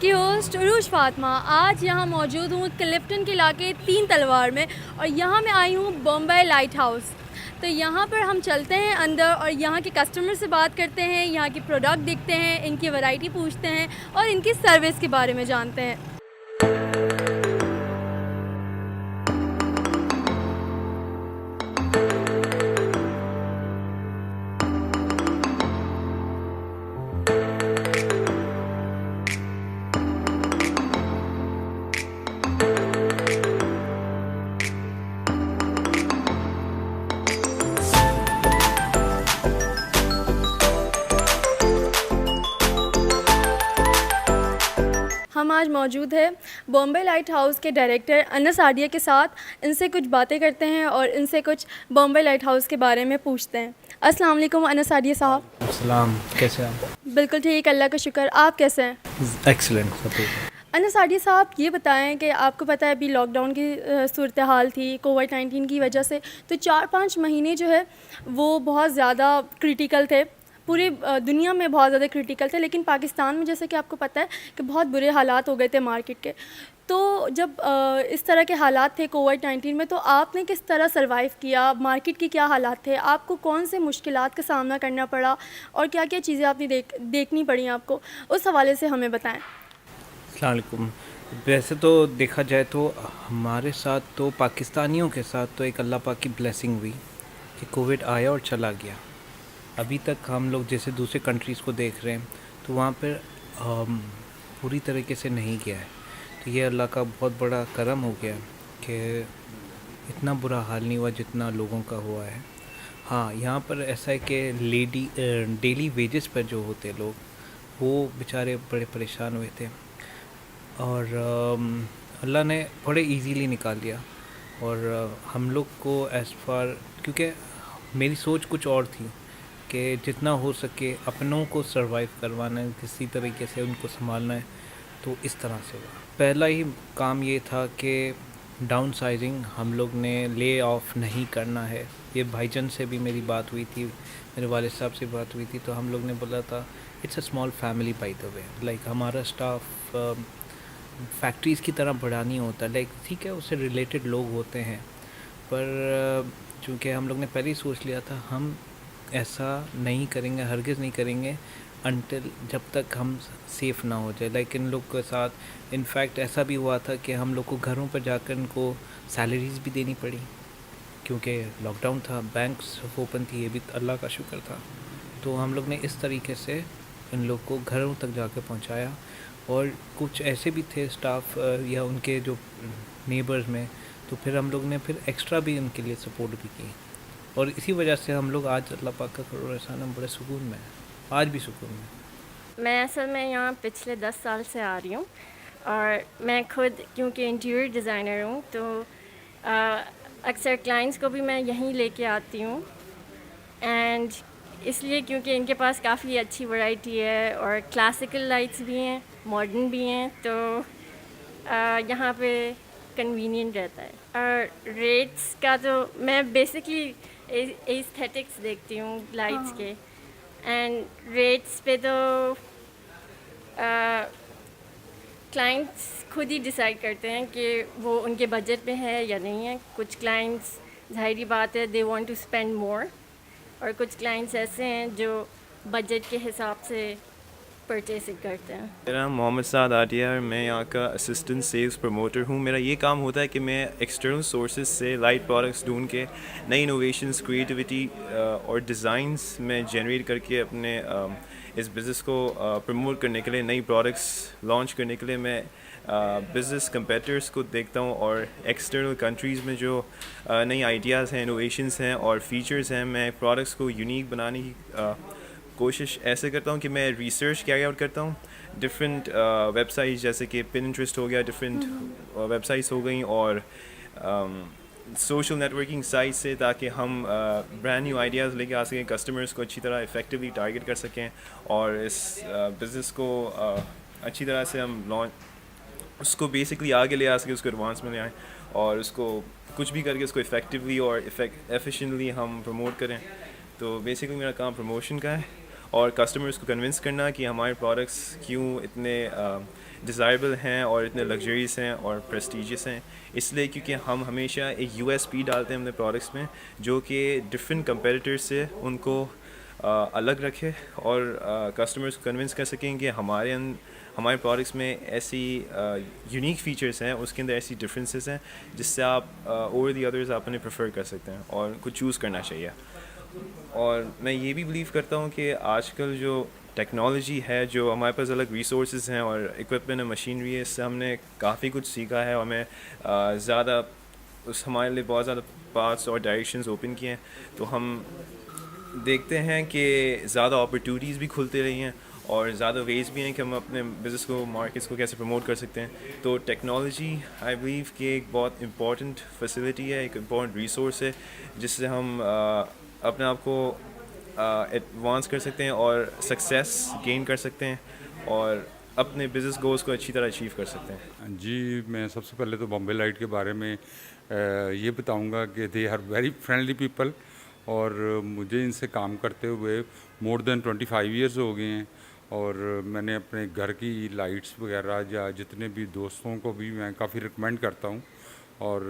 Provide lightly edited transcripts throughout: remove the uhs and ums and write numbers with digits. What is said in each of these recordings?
آپ کی ہوسٹ عروج فاطمہ آج یہاں موجود ہوں کلفٹن کے علاقے تین تلوار میں، اور یہاں میں آئی ہوں بمبئی لائٹ ہاؤس. تو یہاں پر ہم چلتے ہیں اندر اور یہاں کے کسٹمر سے بات کرتے ہیں، یہاں کی پروڈکٹ دیکھتے ہیں، ان کی ورائٹی پوچھتے ہیں اور ان کی سروس کے بارے میں جانتے ہیں. ہم آج موجود ہے بمبئی لائٹ ہاؤس کے ڈائریکٹر انس عادیہ کے ساتھ. ان سے کچھ باتیں کرتے ہیں اور ان سے کچھ بمبئی لائٹ ہاؤس کے بارے میں پوچھتے ہیں. السلام علیکم انس عادیہ صاحب. السلام، کیسے آپ؟ بالکل ٹھیک، اللہ کا شکر. آپ کیسے ہیں؟ ایکسلنٹ. انس عادیہ صاحب یہ بتائیں کہ آپ کو پتہ ہے ابھی لاک ڈاؤن کی صورتحال تھی کووڈ-19 کی وجہ سے، تو 4-5 مہینے جو ہے وہ بہت زیادہ کریٹیکل تھے، پوری دنیا میں بہت زیادہ کریٹیکل تھے، لیکن پاکستان میں جیسے کہ آپ کو پتہ ہے کہ بہت برے حالات ہو گئے تھے مارکیٹ کے. تو جب اس طرح کے حالات تھے کووڈ-19 میں، تو آپ نے کس طرح سروائیو کیا؟ مارکیٹ کے کیا حالات تھے؟ آپ کو کون سے مشکلات کا سامنا کرنا پڑا اور کیا کیا چیزیں آپ نے دیکھنی پڑیں آپ کو؟ اس حوالے سے ہمیں بتائیں. السلام علیکم. ویسے تو دیکھا جائے تو ہمارے ساتھ تو پاکستانیوں کے ساتھ تو ایک اللہ پاک کی بلیسنگ ہوئی کہ کووڈ آیا اور چلا گیا. ابھی تک ہم لوگ جیسے دوسرے کنٹریز کو دیکھ رہے ہیں تو وہاں پہ پوری طریقے سے نہیں گیا ہے. تو یہ اللہ کا بہت بڑا کرم ہو گیا کہ اتنا برا حال نہیں ہوا جتنا لوگوں کا ہوا ہے. ہاں، یہاں پر ایسا ہے کہ ڈیلی ویجز پر جو ہوتے لوگ وہ بیچارے بڑے پریشان ہوئے تھے، اور اللہ نے بڑے ایزیلی نکال دیا. اور ہم لوگ کو ایز فار، کیونکہ میری سوچ کچھ اور تھی کہ جتنا ہو سکے اپنوں کو سروائیو کروانا ہے، کسی طریقے سے ان کو سنبھالنا ہے، تو اس طرح سے ہوا. پہلا ہی کام یہ تھا کہ ڈاؤن سائزنگ ہم لوگ نے لے آف نہیں کرنا ہے. یہ بھائی جان سے بھی میری بات ہوئی تھی، میرے والد صاحب سے بات ہوئی تھی، تو ہم لوگ نے بولا تھا it's a small family by the way, like ہمارا اسٹاف فیکٹریز کی طرح بڑا نہیں ہوتا. لائک ٹھیک ہے، اس سے ریلیٹڈ لوگ ہوتے ہیں، پر چونکہ ہم لوگ نے پہلے ہی سوچ لیا تھا ہم ایسا نہیں کریں گے، ہرگز نہیں کریں گے انٹل جب تک ہم سیف نہ ہو جائے. لائک ان لوگ کے ساتھ انفیکٹ ایسا بھی ہوا تھا کہ ہم لوگ کو گھروں پر جا کر ان کو سیلریز بھی دینی پڑی کیونکہ لاک ڈاؤن تھا، بینکس اوپن تھی، یہ بھی اللہ کا شکر تھا. تو ہم لوگ نے اس طریقے سے ان لوگ کو گھروں تک جا کے پہنچایا. اور کچھ ایسے بھی تھے اسٹاف یا ان کے جو نیبرز میں، تو پھر ہم لوگ نے پھر ایکسٹرا بھی ان کے لیے سپورٹ بھی کی. اور اسی وجہ سے ہم لوگ آج اللہ پاک کا کروڑ احسان ہم بڑے سکون میں ہیں، آج بھی سکون میں. میں اصل میں یہاں پچھلے 10 سال سے آ رہی ہوں، اور میں خود کیونکہ انٹیریئر ڈیزائنر ہوں تو اکثر کلائنٹس کو بھی میں یہیں لے کے آتی ہوں. اینڈ اس لیے کیونکہ ان کے پاس کافی اچھی ورائٹی ہے اور کلاسیکل لائٹس بھی ہیں، ماڈرن بھی ہیں، تو یہاں پہ کنوینئنٹ رہتا ہے. اور ریٹس کا تو میں بیسکلی ایستھیٹکس دیکھتی ہوں لائٹس کے، اینڈ ریٹس پہ تو کلائنٹس خود ہی ڈیسائیڈ کرتے ہیں کہ وہ ان کے بجٹ پہ ہے یا نہیں ہے. کچھ کلائنٹس ظاہری بات ہے they want to spend more, اور کچھ کلائنٹس ایسے ہیں جو بجٹ کے حساب سے پرچیسنگ کرتے ہیں. میرا نام محمد سعد عادیہ ہے، میں یہاں کا اسسٹنٹ سیلز پروموٹر ہوں. میرا یہ کام ہوتا ہے کہ میں ایکسٹرنل سورسز سے لائٹ پروڈکٹس ڈھونڈ کے نئی انوویشنز، کریٹیوٹی اور ڈیزائنس میں جنریٹ کر کے اپنے اس بزنس کو پروموٹ کرنے کے لیے، نئی پروڈکٹس لانچ کرنے کے لیے میں بزنس کمپیٹیٹرس کو دیکھتا ہوں، اور ایکسٹرنل کنٹریز میں جو نئی آئیڈیاز ہیں، انوویشنز ہیں اور فیچرز ہیں، میں پروڈکٹس کو یونیک بنانے کی کوشش ایسے کرتا ہوں کہ میں ریسرچ کیری آؤٹ کرتا ہوں. ڈفرینٹ ویب سائٹس جیسے کہ پنٹرسٹ ہو گیا، ڈفرینٹ ویب سائٹس ہو گئیں، اور سوشل نیٹورکنگ سائٹ سے، تاکہ ہم برانڈ نیو آئیڈیاز لے کے آ سکیں، کسٹمرس کو اچھی طرح افیکٹولی ٹارگیٹ کر سکیں، اور اس بزنس کو اچھی طرح سے ہم اس کو بیسکلی آگے لے آ سکیں، اس کو ایڈوانس میں لے آئیں، اور اس کو کچھ بھی کر کے اس کو افیکٹولی اور ایفیشینٹلی ہم پروموٹ کریں. تو بیسکلی میرا کام پروموشن کا ہے. اور کسٹمرس کو کنونس کرنا کہ ہمارے پروڈکٹس کیوں اتنے ڈیزائربل ہیں اور اتنے لگژریس ہیں اور پریسٹیجیس ہیں. اس لیے کیونکہ ہم ہمیشہ ایک یو ایس پی ڈالتے ہیں اپنے پروڈکٹس میں جو کہ ڈفرینٹ کمپیٹیٹرز سے ان کو الگ رکھے اور کسٹمرس کو کنونس کر سکیں کہ ہمارے پروڈکٹس میں ایسی یونیک فیچرس ہیں, اس کے اندر ایسی ڈفرینسز ہیں جس سے آپ اوور دی ادرز آپ انہیں پریفر کر سکتے ہیں اور کچھ چوز کرنا چاہیے. اور میں یہ بھی بلیو کرتا ہوں کہ آج کل جو ٹیکنالوجی ہے, جو ہمارے پاس الگ ریسورسز ہیں اور اکوپمنٹ اور مشینری ہے, اس سے ہم نے کافی کچھ سیکھا ہے اور ہمیں زیادہ ہمارے لیے بہت زیادہ پاتھس اور ڈائریکشنز اوپن کیے ہیں. تو ہم دیکھتے ہیں کہ زیادہ اپرچونیٹیز بھی کھلتے رہی ہیں اور زیادہ ویز بھی ہیں کہ ہم اپنے بزنس کو, مارکیٹس کو کیسے پروموٹ کر سکتے ہیں. تو ٹیکنالوجی آئی بلیو کہ ایک بہت امپورٹنٹ فیسلٹی ہے, ایک امپورٹنٹ ریسورس ہے جس سے ہم اپنے آپ کو ایڈوانس کر سکتے ہیں اور سکسیس گین کر سکتے ہیں اور اپنے بزنس گولز کو اچھی طرح اچیو کر سکتے ہیں. جی, میں سب سے پہلے تو بامبے لائٹ کے بارے میں یہ بتاؤں گا کہ they are very friendly people, اور مجھے ان سے کام کرتے ہوئے مور دین 25 ایئرز ہو گئے ہیں. اور میں نے اپنے گھر کی لائٹس وغیرہ یا جتنے بھی دوستوں کو بھی میں کافی ریکمینڈ کرتا ہوں, اور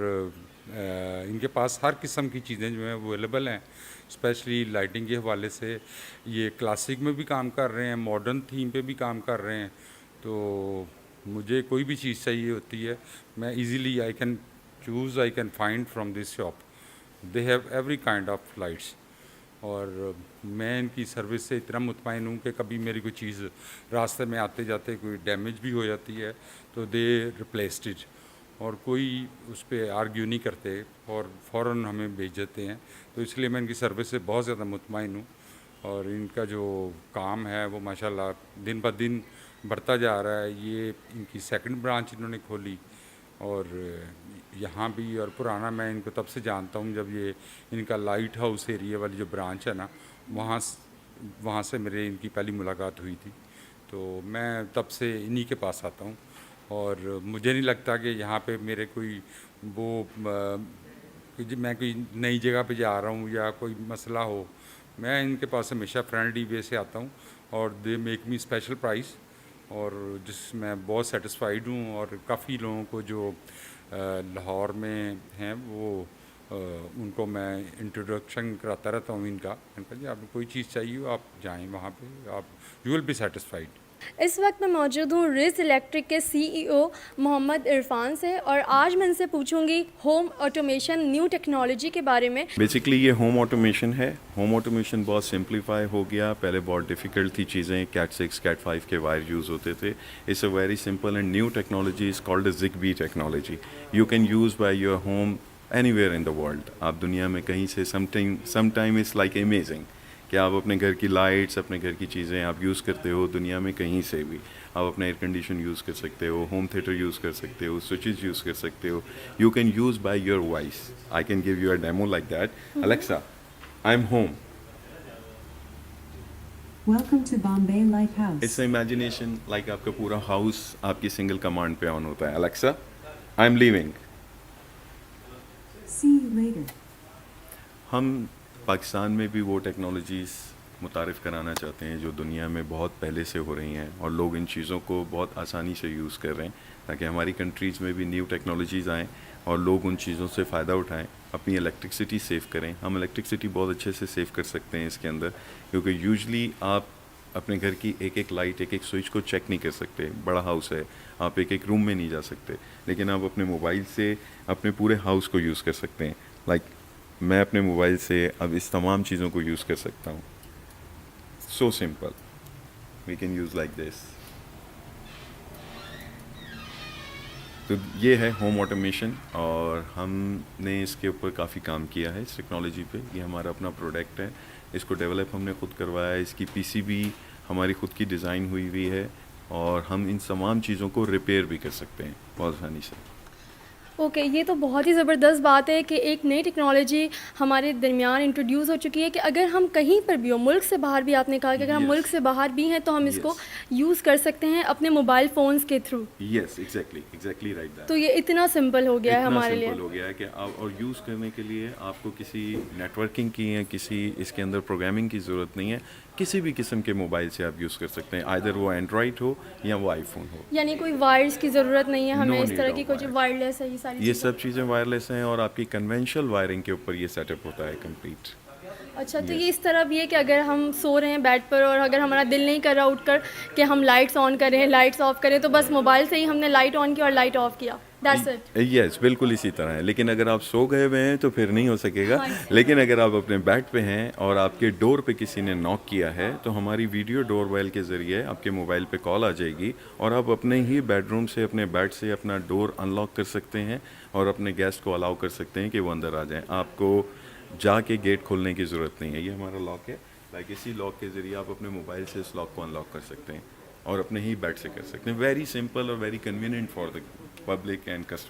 ان کے پاس ہر قسم کی چیزیں جو ہیں اویلیبل ہیں, اسپیشلی لائٹنگ کے حوالے سے. یہ کلاسک میں بھی کام کر رہے ہیں, ماڈرن تھیم پہ بھی کام کر رہے ہیں. تو مجھے کوئی بھی چیز چاہیے ہوتی ہے, میں easily I can choose, I can find from this shop. They have every kind of lights, اور میں ان کی سروس سے اتنا مطمئن ہوں کہ کبھی میری کوئی چیز راستے میں آتے جاتے کوئی ڈیمیج بھی ہو جاتی ہے تو دے ریپلیسڈ اٹ, اور کوئی اس پہ آرگیو نہیں کرتے اور فوراً ہمیں بھیج دیتے ہیں. تو اس لیے میں ان کی سروس سے بہت زیادہ مطمئن ہوں, اور ان کا جو کام ہے وہ ماشاءاللہ دن بہ دن بڑھتا جا رہا ہے. یہ ان کی سیکنڈ برانچ انہوں نے کھولی, اور یہاں بھی, اور پرانا میں ان کو تب سے جانتا ہوں جب یہ ان کا لائٹ ہاؤس ایریا والی جو برانچ ہے نا, وہاں سے میرے ان کی پہلی ملاقات ہوئی تھی. تو میں تب سے انہی کے پاس آتا ہوں, اور مجھے نہیں لگتا کہ یہاں پہ میرے کوئی وہ میں کوئی نئی جگہ پہ جا رہا ہوں یا کوئی مسئلہ ہو. میں ان کے پاس ہمیشہ فرینڈلی وے سے آتا ہوں, اور they make me special prize, اور جس میں بہت سیٹسفائیڈ ہوں. اور کافی لوگوں کو جو لاہور میں ہیں وہ ان کو میں انٹروڈکشن کراتا رہتا ہوں ان کا جی آپ کو کوئی چیز چاہیے ہو آپ جائیں وہاں پہ, آپ یو ول بی سیٹسفائیڈ. اس وقت میں موجود ہوں ریز الیکٹرک کے سی ای او محمد عرفان سے, اور آج میں ان سے پوچھوں گی ہوم آٹومیشن نیو ٹیکنالوجی کے بارے میں. بیسکلی یہ ہوم آٹومیشن ہے. ہوم آٹومیشن بہت سمپلیفائی ہو گیا. پہلے بہت ڈیفیکلٹ تھی چیزیں, کیٹ 6 کیٹ 5 کے وائر یوز ہوتے تھے. It's a very simple and new technology is called a Zigbee technology. You can use by your home anywhere in the world. آپ دنیا میں کہیں سے some time it's like amazing کہ آپ اپنے گھر کی لائٹس, اپنے گھر کی چیزیں آپ یوز کرتے ہو دنیا میں کہیں سے بھی. آپ اپنا ایئر کنڈیشن یوز کر سکتے ہو, ہوم تھیٹر یوز کر سکتے ہو, سوئچز یوز کر سکتے ہو. You can use by your voice. I can give you a demo like that. Alexa, I am home. Welcome to Bombay Lighthouse. It's imagination like آپ کا پورا ہاؤس آپ کی سنگل کمانڈ پہ آن ہوتا ہے. Alexa, I am leaving. See you later. ہم پاکستان میں بھی وہ ٹیکنالوجیز متعارف کرانا چاہتے ہیں جو دنیا میں بہت پہلے سے ہو رہی ہیں, اور لوگ ان چیزوں کو بہت آسانی سے یوز کر رہے ہیں تاکہ ہماری کنٹریز میں بھی نیو ٹیکنالوجیز آئیں اور لوگ ان چیزوں سے فائدہ اٹھائیں, اپنی الیکٹرسٹی سیو کریں. ہم الیکٹرسٹی بہت اچھے سے سیو کر سکتے ہیں اس کے اندر, کیونکہ یوزلی آپ اپنے گھر کی ایک ایک لائٹ, ایک ایک سوئچ کو چیک نہیں کر سکتے. بڑا ہاؤس ہے, آپ ایک ایک روم میں نہیں جا سکتے, لیکن آپ اپنے موبائل سے اپنے پورے ہاؤس کو یوز کر سکتے ہیں. لائک میں اپنے موبائل سے اب اس تمام چیزوں کو یوز کر سکتا ہوں. So simple, we can use like this. تو یہ ہے ہوم آٹومیشن, اور ہم نے اس کے اوپر کافی کام کیا ہے اس ٹیکنالوجی پہ. یہ ہمارا اپنا پروڈکٹ ہے, اس کو ڈیولپ ہم نے خود کروایا ہے. اس کی پی سی بھی ہماری خود کی ڈیزائن ہوئی ہوئی ہے, اور ہم ان تمام چیزوں کو ریپیئر بھی کر سکتے ہیں بہت آسانی سے. اوکے, یہ تو بہت ہی زبردست بات ہے کہ ایک نئی ٹیکنالوجی ہمارے درمیان انٹروڈیوس ہو چکی ہے کہ اگر ہم کہیں پر بھی ہو, ملک سے باہر بھی, آپ نے کہا کہ اگر ہم ملک سے باہر بھی ہیں تو ہم اس کو یوز کر سکتے ہیں اپنے موبائل فونز کے through. Yes, exactly right that. تو یہ اتنا سمپل ہو گیا ہے ہمارے لیے. سمپل ہو گیا ہے کہ آپ, اور یوز کرنے کے لیے آپ کو کسی نیٹ ورکنگ کی یا کسی اس کے اندر پروگرامنگ کی ضرورت نہیں ہے. کسی بھی قسم کے موبائل سے آپ یوز کر سکتے ہیں, آئدر وہ اینڈرائڈ ہو یا وہ آئی فون ہو. یعنی کوئی وائرس کی ضرورت نہیں ہے ہمیں, No اس need طرح of کی کچھ wire. وائرلیس ہے یہ ساری یہ چیزیں؟ سب چیزیں وائرلیس ہیں اور آپ کی کنونشنل وائرنگ کے اوپر یہ سیٹ اپ ہوتا ہے کمپلیٹ. اچھا, تو یہ اس طرح بھی ہے کہ اگر ہم سو رہے ہیں بیڈ پر اور اگر ہمارا دل نہیں کر رہا اٹھ کر کہ ہم لائٹس آن کریں, لائٹس آف کریں, تو بس موبائل سے ہی ہم نے لائٹ آن کی اور لائٹ آف کیا, دیٹس اٹ؟ یس, بالکل اسی طرح ہے. لیکن اگر آپ سو گئے ہوئے ہیں تو پھر نہیں ہو سکے گا. لیکن اگر آپ اپنے بیڈ پہ ہیں اور آپ کے ڈور پہ کسی نے ناک کیا ہے تو ہماری ویڈیو ڈور بیل کے ذریعے آپ کے موبائل پہ کال آ جائے گی اور آپ اپنے ہی بیڈ روم سے, اپنے بیڈ سے اپنا ڈور ان لاک کر سکتے ہیں اور اپنے گیسٹ کو الاؤ کر سکتے ہیں کہ وہ اندر آ جائیں. آپ کو جا کے گیٹ کھولنے کی ضرورت نہیں ہے. یہ ہمارا لاک ہے, لائک اسی لاک کے ذریعے آپ اپنے موبائل سے اس لاک کو ان لاک کر سکتے ہیں اور اپنے ہی بیڈ سے کر سکتے ہیں. ویری سمپل اور very convenient for the public and customer.